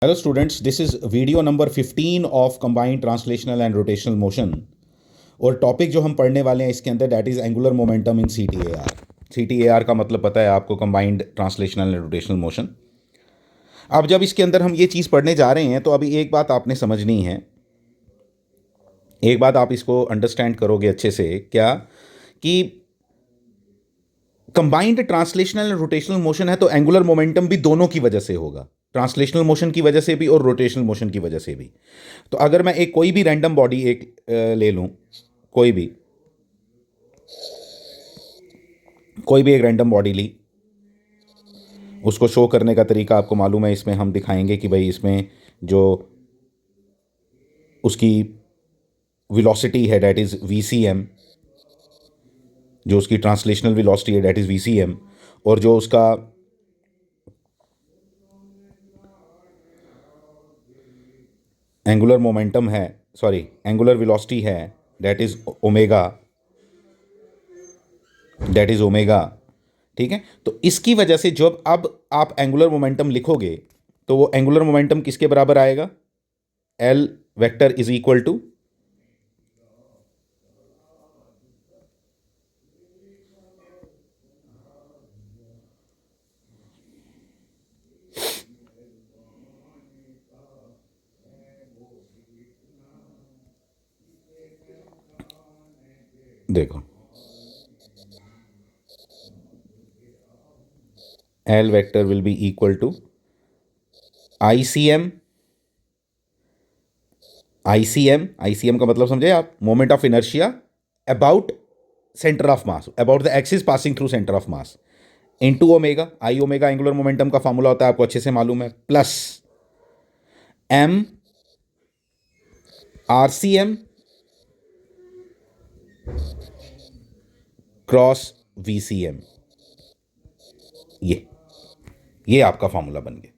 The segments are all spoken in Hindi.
Hello students, this is video number 15 of combined translational and rotational motion। और टॉपिक जो हम पढ़ने वाले हैं इसके अंदर that is angular momentum in CTAR। CTAR का मतलब पता है आपको, combined translational and rotational motion. अब जब इसके अंदर हम ये चीज़ पढ़ने जा रहे हैं तो अभी एक बात आपने समझनी है, एक बात आप इसको अंडरस्टैंड करोगे अच्छे से, क्या कि combined translational and rotational motion है तो एंगुलर मोमेंटम भी दोनों की वजह से होगा, ट्रांसलेशनल मोशन की वजह से भी और रोटेशनल मोशन की वजह से भी। तो अगर मैं एक कोई भी रैंडम बॉडी एक ले लूं, कोई भी एक रैंडम बॉडी ली, उसको शो करने का तरीका आपको मालूम है। इसमें हम दिखाएंगे कि भाई इसमें जो उसकी वेलोसिटी है दैट इज़ VCM, जो उसकी ट्रांसलेशनल वेलोसिटी है दैट इज़ VCM, और जो उसका एंगुलर मोमेंटम है, सॉरी एंगुलर वेलोसिटी है दैट इज़ ओमेगा, ठीक है। तो इसकी वजह से जब अब आप एंगुलर मोमेंटम लिखोगे तो वो एंगुलर मोमेंटम किसके बराबर आएगा? L vector is equal to देखो L vector will be equal to ICM का मतलब समझे आप? Moment of inertia about centre of mass, about the axis passing through centre of mass, into omega. I omega angular momentum का फॉर्मूला होता है, आपको अच्छे से मालूम है, plus M RCM cross VCM। ये आपका फॉर्मूला बन गया।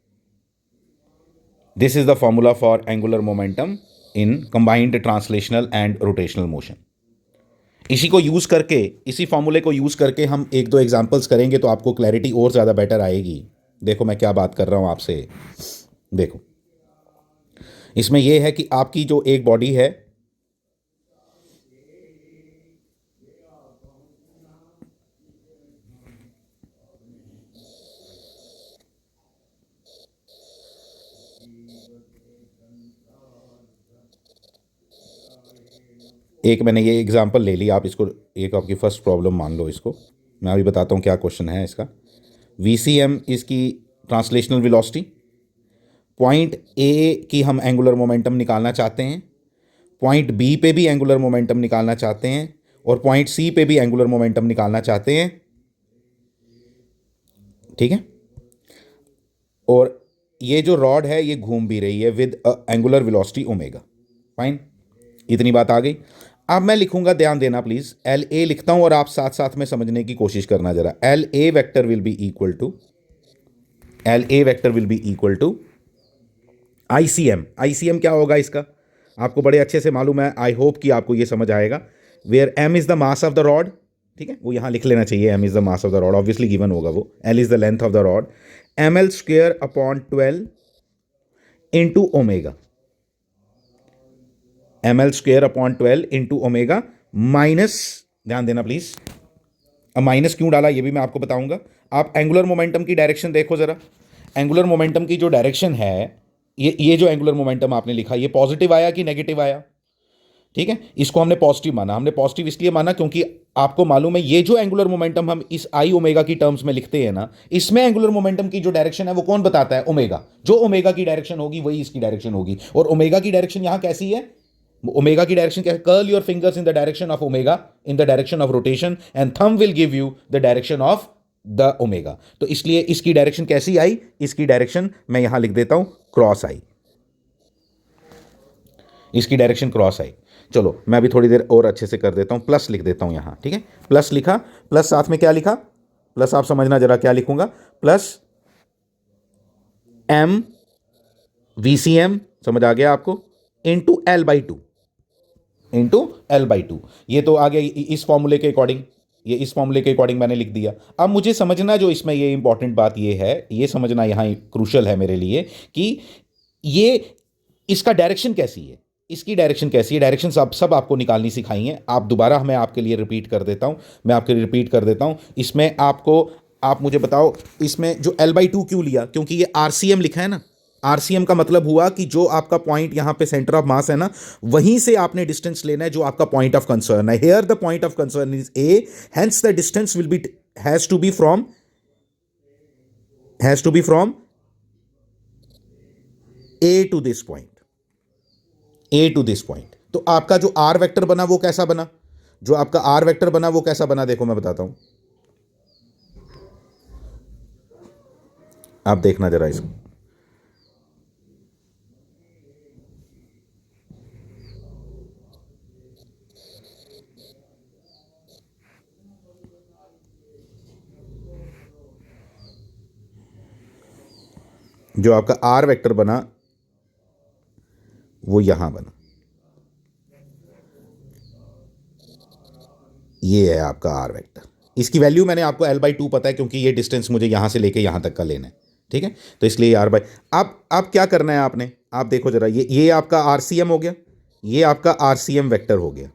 This is the formula for angular momentum in combined translational and rotational motion. इसी को यूज़ करके, इसी फॉर्मूले को यूज़ करके हम एक दो एग्जांपल्स करेंगे तो आपको क्लैरिटी और ज़्यादा बेटर आएगी। देखो मैं क्या बात कर रहा हूँ आपसे। देखो इसमें यह है कि आपकी जो एक बॉडी है, एक मैंने ये एग्जांपल ले लिया, आप इसको एक आपकी फर्स्ट प्रॉब्लम मान लो इसको। मैं अभी बताता हूँ क्या क्वेश्चन है इसका। VCM इसकी ट्रांसलेशनल वेलोसिटी, पॉइंट A की हम एंगुलर मोमेंटम निकालना चाहते हैं, पॉइंट B पे भी एंगुलर मोमेंटम निकालना चाहते हैं, और पॉइंट C पे भी एंगुलर मोमेंटम निकालना चाहते हैं, ठीक है। और ये जो रॉड है ये घूम भी रही है with angular velocity omega. Fine, इतनी बात आ गई। अब मैं लिखूंगा, ध्यान देना प्लीज, LA लिखता हूं और आप साथ साथ में समझने की कोशिश करना जरा। LA vector will be equal to ICM क्या होगा इसका? आपको बड़े अच्छे से मालूम है, आई होप कि आपको ये समझ आएगा। Where M is the mass of the rod, ठीक है, वो यहां लिख लेना चाहिए, M is the mass of the rod, obviously given होगा वो। L is the length of the rod, ML square upon 12 into omega, ML square upon 12 into omega, minus, ध्यान देना प्लीज, अब माइनस क्यों डाला ये भी मैं आपको बताऊंगा। आप एंगुलर मोमेंटम की डायरेक्शन देखो जरा। एंगुलर मोमेंटम की जो डायरेक्शन है, ये जो एंगुलर मोमेंटम आपने लिखा, ये पॉजिटिव आया कि नेगेटिव आया? ठीक है, इसको हमने पॉजिटिव माना। हमने पॉजिटिव इसलिए माना क्योंकि आपको मालूम है ये जो एंगुलर मोमेंटम हम इस आई ओमेगा की टर्म्स में लिखते हैं ना, इसमें एंगुलर मोमेंटम की जो डायरेक्शन है वो कौन बताता है? ओमेगा। जो ओमेगा की डायरेक्शन होगी वही इसकी डायरेक्शन होगी। और ओमेगा की डायरेक्शन यहां कैसी है? ओमेगा की डायरेक्शन क्या है? Curl your fingers in the direction of omega, in the direction of rotation, and thumb will give you the direction of the omega. तो इसलिए इसकी डायरेक्शन कैसी आई? इसकी डायरेक्शन मैं यहां लिख देता हूं क्रॉस आई, इसकी डायरेक्शन क्रॉस आई। चलो मैं अभी थोड़ी देर और अच्छे से कर देता हूं, प्लस लिख देता हूं यहां, ठीक है। प्लस लिखा, प्लस साथ में क्या लिखा? प्लस आप समझना जरा क्या लिखूंगा, प्लस M VCM, समझ आ गया आपको, इंटू L बाई टू। ये तो आ गया इस फॉर्मूले के अकॉर्डिंग, ये इस फॉर्मूले के अकॉर्डिंग मैंने लिख दिया। अब मुझे समझना जो इसमें ये इंपॉर्टेंट बात ये है, ये समझना यहाँ क्रूशल है मेरे लिए कि ये इसका डायरेक्शन कैसी है, इसकी डायरेक्शन कैसी है, डायरेक्शन सब आपको निकालनी सिखाई है। आप दोबारा मैं आपके लिए रिपीट कर देता हूं, मैं आपके लिए रिपीट कर देता हूं। इसमें आपको, आप मुझे बताओ, इसमें जो L/2 क्यों लिया, क्योंकि ये RCM लिखा है ना। RCM का मतलब हुआ कि जो आपका पॉइंट यहां पे सेंटर ऑफ मास है ना, वहीं से आपने डिस्टेंस लेना है जो आपका पॉइंट ऑफ कंसर्न है। Here the point of concern is A, hence the distance will be, has to be from, has to be from A to this point, A to this point. तो आपका जो आर वेक्टर बना वो कैसा बना, जो आपका आर वेक्टर बना वो कैसा बना, देखो मैं बताता हूं, आप देखना जरा इसको। जो आपका आर वेक्टर बना वो यहां बना, ये है आपका आर वेक्टर। इसकी वैल्यू मैंने आपको L/2 पता है, क्योंकि ये डिस्टेंस मुझे यहां से लेके यहां तक का लेना है, ठीक है। तो इसलिए आर बाई, अब क्या करना है आपने, आप देखो जरा, ये आपका RCM हो गया, ये आपका RCM वेक्टर हो गया,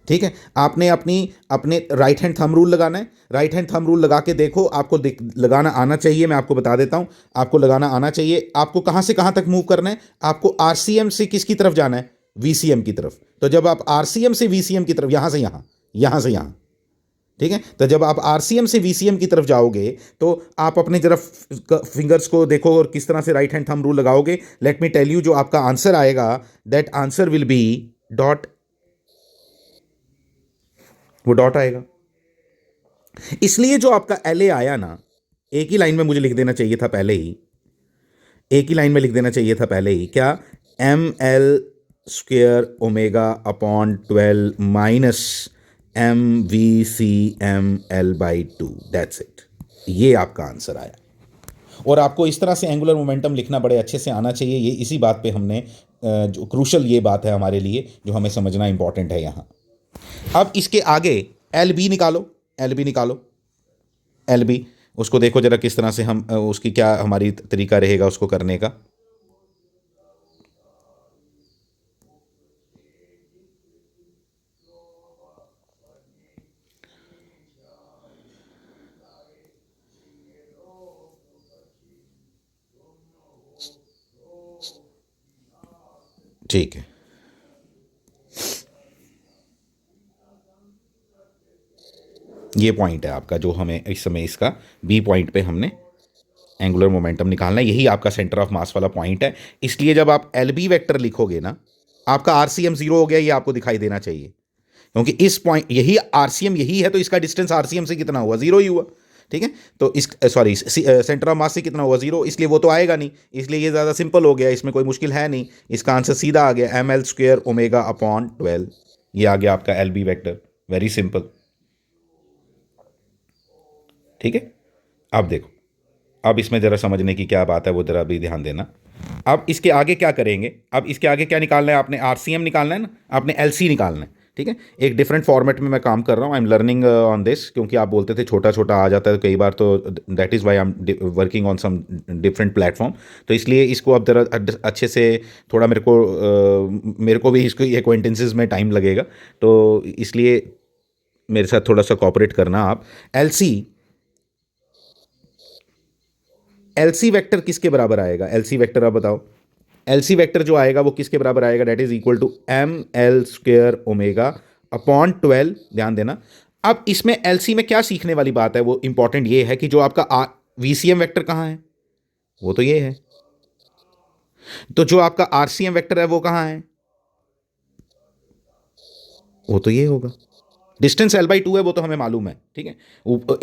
ठीक है। आपने अपने राइट हैंड थंब रूल लगाना है। राइट हैंड थंब रूल लगा के देखो, आपको लगाना आना चाहिए। मैं आपको बता देता हूं, आपको लगाना आना चाहिए। आपको कहां से कहां तक मूव करना है, आपको RCM से किसकी तरफ जाना है, VCM की तरफ। तो जब आप RCM से VCM की तरफ, यहां से यहां, यहां से यहां, ठीक है। तो जब आप RCM से VCM की तरफ जाओगे तो आप अपने जरा फिंगर्स को देखो और किस तरह से राइट हैंड थंब रूल लगाओगे। लेट मी टेल यू, जो आपका आंसर आएगा, that answer will be dot, वो डॉट आएगा। इसलिए जो आपका LA आया ना, एक ही लाइन में मुझे लिख देना चाहिए था पहले ही, एक ही लाइन में लिख देना चाहिए था पहले ही, क्या, ML² ω/12 minus MVCM L/2, that's it. ये आपका आंसर आया। और आपको इस तरह से एंगुलर मोमेंटम लिखना बड़े अच्छे से आना चाहिए। ये इसी बात पे हमने जो क्रूशल ये बात है हमारे लिए, जो हमें समझना इंपॉर्टेंट है यहाँ। अब इसके आगे LB निकालो, LB निकालो, LB, उसको देखो जरा किस तरह से हम उसकी क्या हमारी तरीका रहेगा उसको करने का। ठीक है, ये पॉइंट है आपका, जो हमें इस समय इसका B पॉइंट पे हमने एंगुलर मोमेंटम निकालना है। यही आपका सेंटर ऑफ मास वाला पॉइंट है। इसलिए जब आप LB वेक्टर लिखोगे ना, आपका RCM 0 हो गया, ये आपको दिखाई देना चाहिए, क्योंकि इस पॉइंट, यही RCM यही है, तो इसका डिस्टेंस RCM से कितना हुआ, 0 ही हुआ, ठीक है। तो इस, सॉरी, सेंटर ऑफ मास से कितना हुआ, 0, इसलिए वो तो आएगा नहीं, इसलिए ये ज़्यादा सिंपल हो गया, इसमें कोई मुश्किल है नहीं। इसका आंसर सीधा आ गया, ML² ω/12। ये आ गया आपका LB वेक्टर, वेरी सिंपल, ठीक है। अब देखो, अब इसमें ज़रा समझने की क्या बात है वो ज़रा भी ध्यान देना। अब इसके आगे क्या करेंगे, अब इसके आगे क्या निकालना है आपने, RCM निकालना है ना, आपने LC निकालना है, ठीक है। एक डिफरेंट फॉर्मेट में मैं काम कर रहा हूँ, I am learning on this, क्योंकि आप बोलते थे छोटा छोटा आ जाता है कई बार, तो that is why I am working on some different platform. तो इसलिए इसको अब ज़रा अच्छे से, थोड़ा मेरे को भी इसको एक्वेंटेंसेस में टाइम लगेगा, तो इसलिए मेरे साथ थोड़ा सा कॉपरेट करना आप। LC वेक्टर किसके बराबर आएगा, LC वेक्टर आप बताओ। LC वेक्टर जो आएगा वो किसके बराबर आएगा, date is equal to ML² ω/12, ध्यान देना। अब इसमें LC में क्या सीखने वाली बात है, वो इंपॉर्टेंट ये है कि जो आपका VCM वेक्टर कहाँ है, वो तो ये है। तो जो आपका RCM वेक्टर है वो कहाँ है, वो तो ये होगा। डिस्टेंस L/2 है, वो तो हमें मालूम है, ठीक है।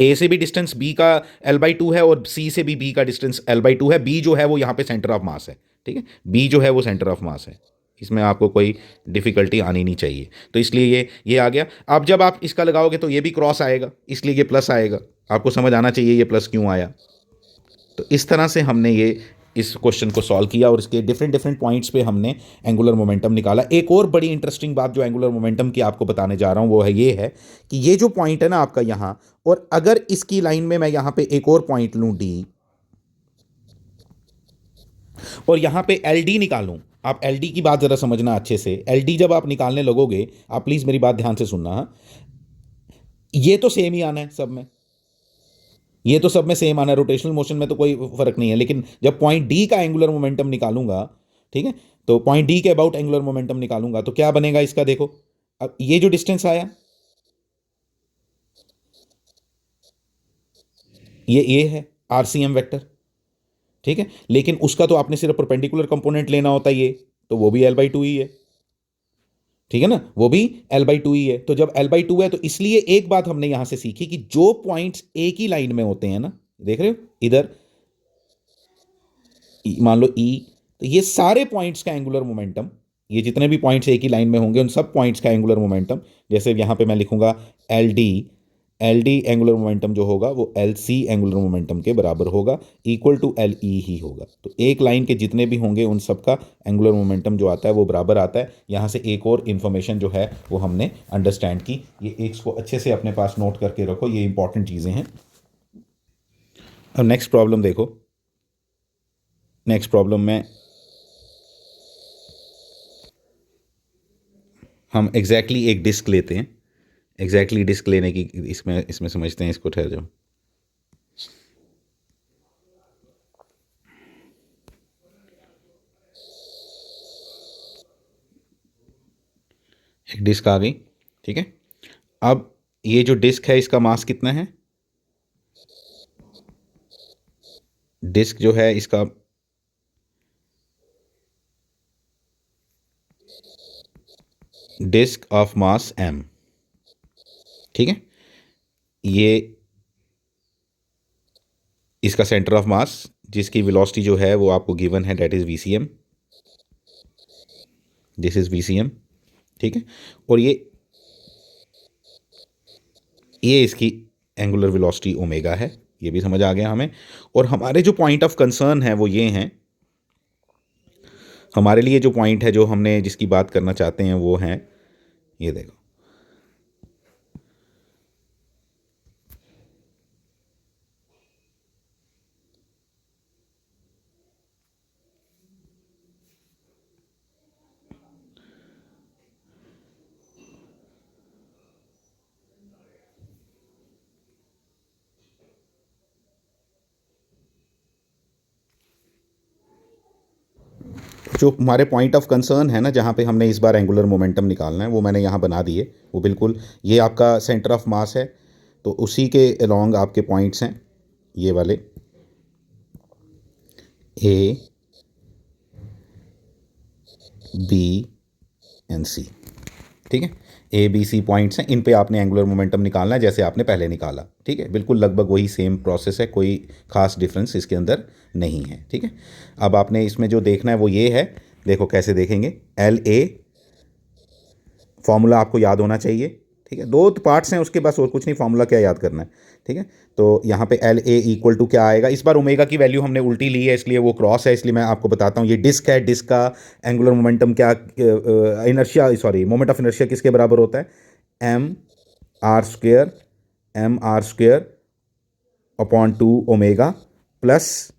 A से भी डिस्टेंस B का L/2 है, और C से भी B का डिस्टेंस L/2 है। B जो है वो यहाँ पे सेंटर ऑफ मास है, ठीक है। B जो है वो सेंटर ऑफ मास है, इसमें आपको कोई डिफिकल्टी आनी नहीं चाहिए। तो इसलिए ये आ गया। अब जब आप इसका लगाओगे तो ये भी क्रॉस आएगा, इसलिए ये प्लस आएगा। आपको समझ आना चाहिए ये प्लस क्यों आया। तो इस तरह से हमने ये इस क्वेश्चन को सॉल्व किया, और इसके डिफरेंट डिफरेंट पॉइंट्स पे हमने एंगुलर मोमेंटम निकाला। एक और बड़ी इंटरेस्टिंग बात जो एंगुलर मोमेंटम की आपको बताने जा रहा हूँ वो है ये है कि ये जो पॉइंट है ना आपका यहाँ, और अगर इसकी लाइन में मैं यहाँ पे एक और पॉइंट लूँ D, और यहाँ पे एल डी निकालूँ, आप एल डी की बात ज़रा समझना अच्छे से। एल डी जब आप निकालने लगोगे, आप प्लीज़ मेरी बात ध्यान से सुनना, हाँ? ये तो सेम ही आना है सब में, ये तो सब में सेम आना है, रोटेशनल मोशन में तो कोई फर्क नहीं है। लेकिन जब पॉइंट डी का एंगुलर मोमेंटम निकालूंगा, ठीक है, तो पॉइंट डी के अबाउट एंगुलर मोमेंटम निकालूंगा तो क्या बनेगा इसका, देखो। अब ये जो डिस्टेंस आया, ये है आरसीएम वेक्टर, ठीक है। लेकिन उसका तो आपने सिर्फ परपेंडिकुलर कंपोनेंट लेना होता है, ये तो वो भी एल बाई टू ही है, ठीक है ना, वो भी एल बाई टू ही है। तो जब एल बाई टू है तो इसलिए एक बात हमने यहां से सीखी कि जो पॉइंट्स एक ही लाइन में होते हैं ना, देख रहे हो इधर, मान लो ई, तो ये सारे पॉइंट्स का एंगुलर मोमेंटम, ये जितने भी पॉइंट्स एक ही लाइन में होंगे उन सब पॉइंट्स का एंगुलर मोमेंटम, जैसे यहां पे मैं लिखूंगा L D, L D angular momentum जो होगा वो एल सी एंगुलर मोमेंटम के बराबर होगा, इक्वल टू एल ई ही होगा। तो एक लाइन के जितने भी होंगे उन सब का एंगुलर मोमेंटम जो आता है वो बराबर आता है। यहाँ से एक और इन्फॉर्मेशन जो है वो हमने अंडरस्टैंड की, ये एक को अच्छे से अपने पास नोट करके रखो, ये इंपॉर्टेंट चीज़ें हैं। अब नेक्स्ट प्रॉब्लम देखो, नेक्स्ट प्रॉब्लम में हम एग्जैक्टली एक डिस्क लेते हैं, एग्जैक्टली डिस्क लेने की इसमें इसमें समझते हैं इसको, ठहर जाओ। एक डिस्क आ गई, ठीक है। अब ये जो डिस्क है इसका मास कितना है, डिस्क जो है इसका डिस्क ऑफ मास m, ठीक है। ये इसका सेंटर ऑफ मास जिसकी वेलोसिटी जो है वो आपको गिवन है, that is VCM, this is VCM, ठीक है। और ये इसकी एंगुलर वेलोसिटी ओमेगा है, ये भी समझ आ गया हमें। और हमारे जो पॉइंट ऑफ कंसर्न है वो ये हैं, हमारे लिए जो पॉइंट है जो हमने जिसकी बात करना चाहते हैं वो हैं, ये देखो, जो हमारे पॉइंट ऑफ कंसर्न है ना, जहाँ पे हमने इस बार एंगुलर मोमेंटम निकालना है वो मैंने यहाँ बना दिए, वो बिल्कुल ये आपका सेंटर ऑफ मास है, तो उसी के अलोंग आपके पॉइंट्स हैं ये वाले, ए बी एंड सी, ठीक है। ए बी सी पॉइंट्स हैं, इन पे आपने एंगुलर मोमेंटम निकालना है जैसे आपने पहले निकाला, ठीक है। बिल्कुल लगभग वही सेम प्रोसेस है, कोई खास डिफरेंस इसके अंदर नहीं है, ठीक है। अब आपने इसमें जो देखना है वो ये है, देखो कैसे देखेंगे, एल ए फॉर्मूला आपको याद होना चाहिए, ठीक है। दो पार्ट्स हैं उसके, बस और कुछ नहीं, फार्मूला क्या याद करना है, ठीक है। तो यहाँ पे एल ए इक्वल टू क्या आएगा, इस बार ओमेगा की वैल्यू हमने उल्टी ली है इसलिए वो क्रॉस है, इसलिए मैं आपको बताता हूँ। ये डिस्क है, डिस्क का एंगुलर मोमेंटम क्या, inertia, sorry moment of inertia किसके बराबर होता है, M R square upon two omega plus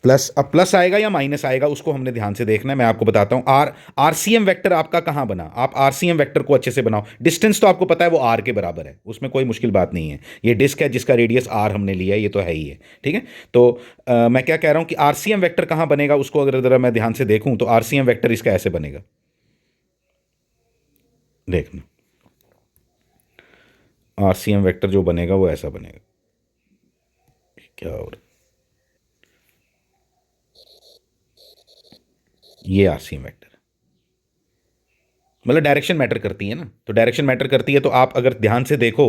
plus, अब प्लस आएगा या माइनस आएगा उसको हमने ध्यान से देखना है, मैं आपको बताता हूं। आरसीएम वेक्टर आपका कहां बना, आप आरसीएम वेक्टर को अच्छे से बनाओ। डिस्टेंस तो आपको पता है वो आर के बराबर है, उसमें कोई मुश्किल बात नहीं है। ये डिस्क है जिसका रेडियस आर हमने लिया है, ये तो है ही है, ठीक है। तो मैं क्या कह रहा हूं कि आरसीएम वेक्टर कहां बनेगा उसको अगर जरा मैं ध्यान से देखूं तो आरसीएम वेक्टर इसका ऐसे बनेगा, देखना, आरसीएम वेक्टर जो बनेगा वो ऐसा बनेगा, क्या हो रहा, ये आरसीएम वेक्टर, मतलब डायरेक्शन मैटर करती है ना, तो डायरेक्शन मैटर करती है, तो आप अगर ध्यान से देखो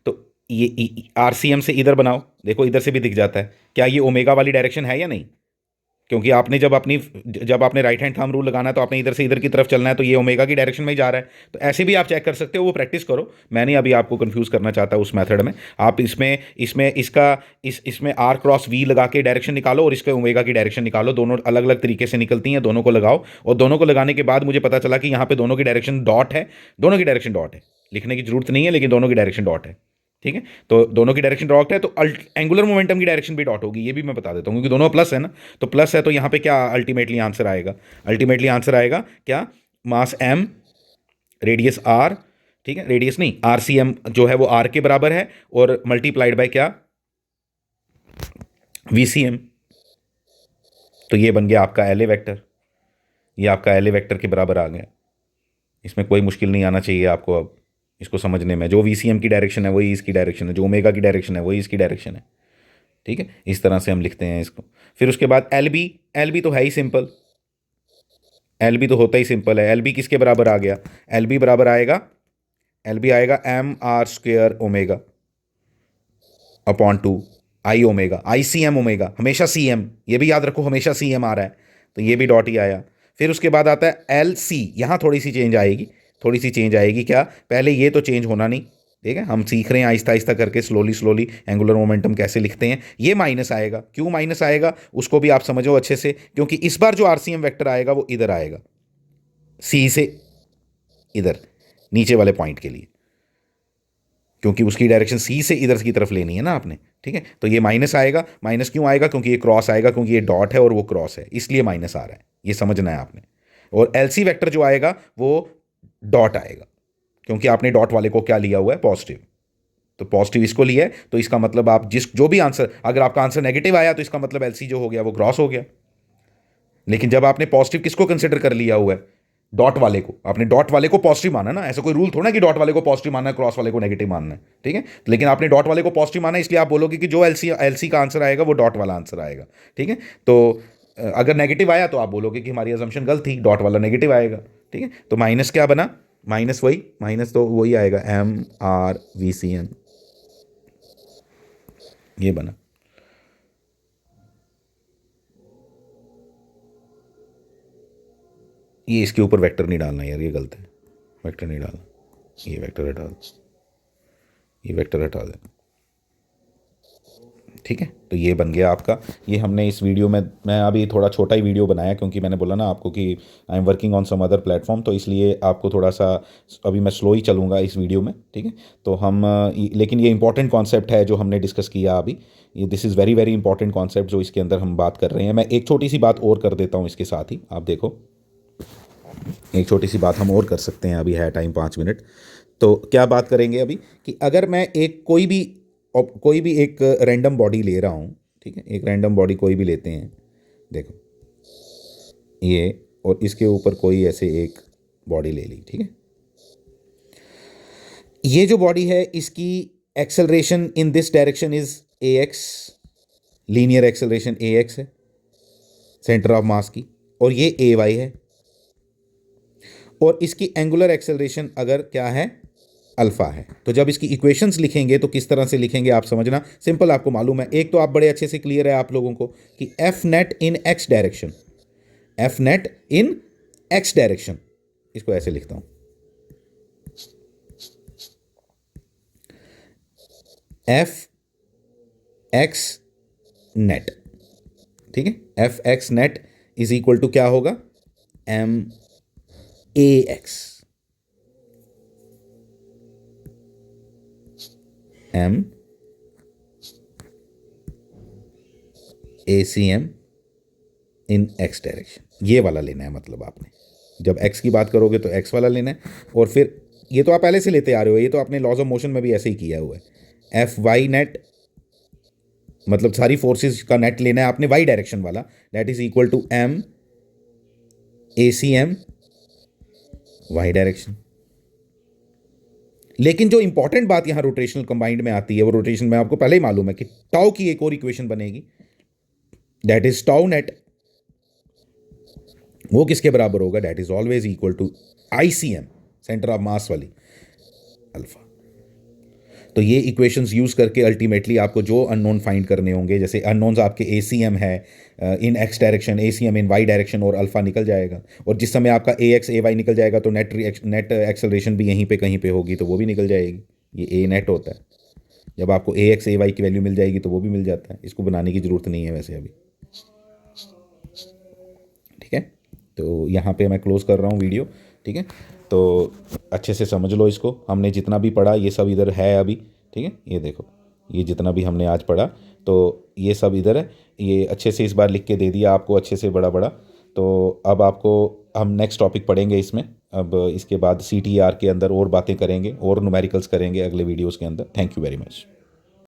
तो ये आरसीएम से इधर बनाओ, देखो इधर से भी दिख जाता है, क्या ये ओमेगा वाली डायरेक्शन है या नहीं, क्योंकि आपने जब आपने राइट हैंड थंब रूल लगाना है तो आपने इधर से इधर की तरफ चलना है, तो ये ओमेगा की डायरेक्शन में ही जा रहा है। तो ऐसे भी आप चेक कर सकते हो, वो प्रैक्टिस करो, मैं नहीं अभी आपको कंफ्यूज करना चाहता उस मेथड में। आप इसमें इसमें इसका इसमें आर क्रॉस वी लगा के डायरेक्शन निकालो और इसके ओमेगा की डायरेक्शन निकालो, दोनों अलग अलग तरीके से निकलती हैं, दोनों को लगाओ, और दोनों को लगाने के बाद मुझे पता चला कि यहाँ पे दोनों की डायरेक्शन डॉट है, दोनों की डायरेक्शन डॉट है, लिखने की जरूरत नहीं है लेकिन दोनों की डायरेक्शन डॉट है, ठीक है, तो दोनों की डायरेक्शन डॉट है, तो एंगुलर मोमेंटम की डायरेक्शन भी डॉट होगी, ये भी मैं बता देता हूँ, क्योंकि दोनों प्लस है ना, तो प्लस है, तो यहाँ पे क्या अल्टीमेटली आंसर आएगा, अल्टीमेटली आंसर आएगा क्या, मास एम, रेडियस आर, ठीक है, रेडियस नहीं, आर सी एम जो है वो आर के बराबर है, और मल्टीप्लाइड बाय क्या, वी सी एम। तो ये बन गया आपका एल ए वैक्टर, ये आपका एल ए वैक्टर के बराबर आ गया। इसमें कोई मुश्किल नहीं आना चाहिए आपको अब इसको समझने में, जो वी सी एम की डायरेक्शन है वही इसकी डायरेक्शन है, जो ओमेगा की डायरेक्शन है वही इसकी डायरेक्शन है, ठीक है, इस तरह से हम लिखते हैं इसको। फिर उसके बाद एल बी, एल बी तो है ही सिंपल, एल बी तो होता ही सिंपल है, एल बी किसके बराबर आ गया, एल बी बराबर आएगा, एल बी आएगा M R square omega upon two I omega, I C M omega, हमेशा सी एम, ये भी याद रखो, हमेशा सी एम आ रहा है, तो ये भी डॉट ही आया। फिर उसके बाद आता है एल सी, यहाँ थोड़ी सी चेंज आएगी, थोड़ी सी चेंज आएगी, क्या, पहले ये तो चेंज होना नहीं, ठीक है, हम सीख रहे हैं आहिस्ता आहिस्ता करके, स्लोली स्लोली एंगुलर मोमेंटम कैसे लिखते हैं। ये माइनस आएगा, क्यों माइनस आएगा उसको भी आप समझो अच्छे से, क्योंकि इस बार जो आरसीएम वेक्टर आएगा वो इधर आएगा, सी से इधर नीचे वाले पॉइंट के लिए, क्योंकि उसकी डायरेक्शन सी से इधर की तरफ लेनी है ना आपने, ठीक है, तो ये माइनस आएगा, माइनस क्यों आएगा, क्योंकि ये क्रॉस आएगा, क्योंकि ये डॉट है और वो क्रॉस है, इसलिए माइनस आ रहा है, ये समझना है आपने। और एलसी वेक्टर जो आएगा वो डॉट आएगा, क्योंकि आपने डॉट वाले को क्या लिया हुआ है, पॉजिटिव, तो पॉजिटिव इसको लिया है, तो इसका मतलब आप जिस जो भी आंसर, अगर आपका आंसर नेगेटिव आया तो इसका मतलब एलसी जो हो गया वो क्रॉस हो गया। लेकिन जब आपने पॉजिटिव किसको कंसिडर कर लिया हुआ है, डॉट वाले को, आपने डॉट वाले को पॉजिटिव माना ना, ऐसा कोई रूल थोड़ा कि डॉट वाले को पॉजिटिव मानना है, क्रॉस वाले को नेगेटिव मानना है, ठीक है, लेकिन आपने डॉट वाले को पॉजिटिव माना है, इसलिए आप बोलोगे कि जो एलसी एलसी का आंसर आएगा वो डॉट वाला आंसर आएगा, ठीक है। तो अगर नेगेटिव आया तो आप बोलोगे कि हमारी अजम्पशन गलत थी, डॉट वाला नेगेटिव आएगा, ठीक है। तो माइनस क्या बना, माइनस वही, माइनस तो वही आएगा M R V C M, ये बना। ये इसके ऊपर वेक्टर नहीं डालना यार, ये गलत है, वेक्टर नहीं डालना, ये वेक्टर हटा दो, ये वेक्टर हटा दें, ठीक है। तो ये बन गया आपका, ये हमने इस वीडियो में, मैं अभी थोड़ा छोटा ही वीडियो बनाया क्योंकि मैंने बोला ना आपको कि I am working on some other platform, तो इसलिए आपको थोड़ा सा अभी मैं स्लो ही चलूँगा इस वीडियो में, ठीक है। तो हम लेकिन ये इंपॉर्टेंट कॉन्सेप्ट है जो हमने डिस्कस किया अभी, ये this is very very important concept जो इसके अंदर हम बात कर रहे हैं। मैं एक छोटी सी बात और कर देता हूँ इसके साथ ही, आप देखो, एक छोटी सी बात हम और कर सकते हैं, अभी है टाइम 5 मिनट। तो क्या बात करेंगे अभी, कि अगर मैं एक कोई भी एक रैंडम बॉडी ले रहा हूँ, ठीक है, एक रैंडम बॉडी कोई भी लेते हैं, देखो ये, और इसके ऊपर कोई ऐसे एक बॉडी ले ली, ठीक है, ये जो बॉडी है इसकी acceleration in this direction is a x, linear acceleration A x है सेंटर ऑफ मास की, और ये ए वाई है, और इसकी एंगुलर एक्सेलरेशन अगर क्या है, अल्फा है। तो जब इसकी इक्वेशंस लिखेंगे तो किस तरह से लिखेंगे आप समझना, सिंपल, आपको मालूम है, एक तो आप बड़े अच्छे से क्लियर है आप लोगों को कि F net in X direction, F net in X direction, इसको ऐसे लिखता हूं, एफ एक्स नेट, ठीक है, F X net is equal to क्या होगा, M A X, M A C M in X direction, ये वाला लेना है, मतलब आपने जब एक्स की बात करोगे तो एक्स वाला लेना है, और फिर ये तो आप पहले से लेते आ रहे हो, ये तो आपने लॉज ऑफ मोशन में भी ऐसे ही किया हुआ है, एफ वाई नेट, मतलब सारी फोर्सेस का नेट लेना है आपने वाई डायरेक्शन वाला, that is equal to M A C M Y direction. लेकिन जो इंपॉर्टेंट बात यहां रोटेशनल कंबाइंड में आती है, वो रोटेशन में आपको पहले ही मालूम है कि टाउ की एक और इक्वेशन बनेगी, दैट इज टाउ नेट, वो किसके बराबर होगा, that is always equal to I C M, centre of mass वाली, अल्फा। तो ये इक्वेशंस यूज करके अल्टीमेटली आपको जो अननोन फाइंड करने होंगे, जैसे अननोन्स आपके ए सी एम है इन एक्स डायरेक्शन, ए सी एम इन वाई डायरेक्शन, और अल्फा निकल जाएगा, और जिस समय आपका ए एक्स ए वाई निकल जाएगा तो नेट एक्सेलरेशन भी यहीं पे कहीं पे होगी, तो वो भी निकल जाएगी, ये ए नेट होता है, जब आपको ए एक्स ए वाई की वैल्यू मिल जाएगी तो वो भी मिल जाता है, इसको बनाने की ज़रूरत नहीं है वैसे अभी, ठीक है। तो यहाँ पे मैं क्लोज़ कर रहा हूँ वीडियो, ठीक है। तो अच्छे से समझ लो इसको, हमने जितना भी पढ़ा ये सब इधर है अभी, ठीक है, ये देखो, ये जितना भी हमने आज पढ़ा तो ये सब इधर है, ये अच्छे से इस बार लिख के दे दिया आपको अच्छे से बड़ा बड़ा। तो अब आपको हम नेक्स्ट टॉपिक पढ़ेंगे इसमें, अब इसके बाद CTR के अंदर और बातें करेंगे और न्यूमेरिकल्स करेंगे अगले वीडियोज़ के अंदर। Thank you very much.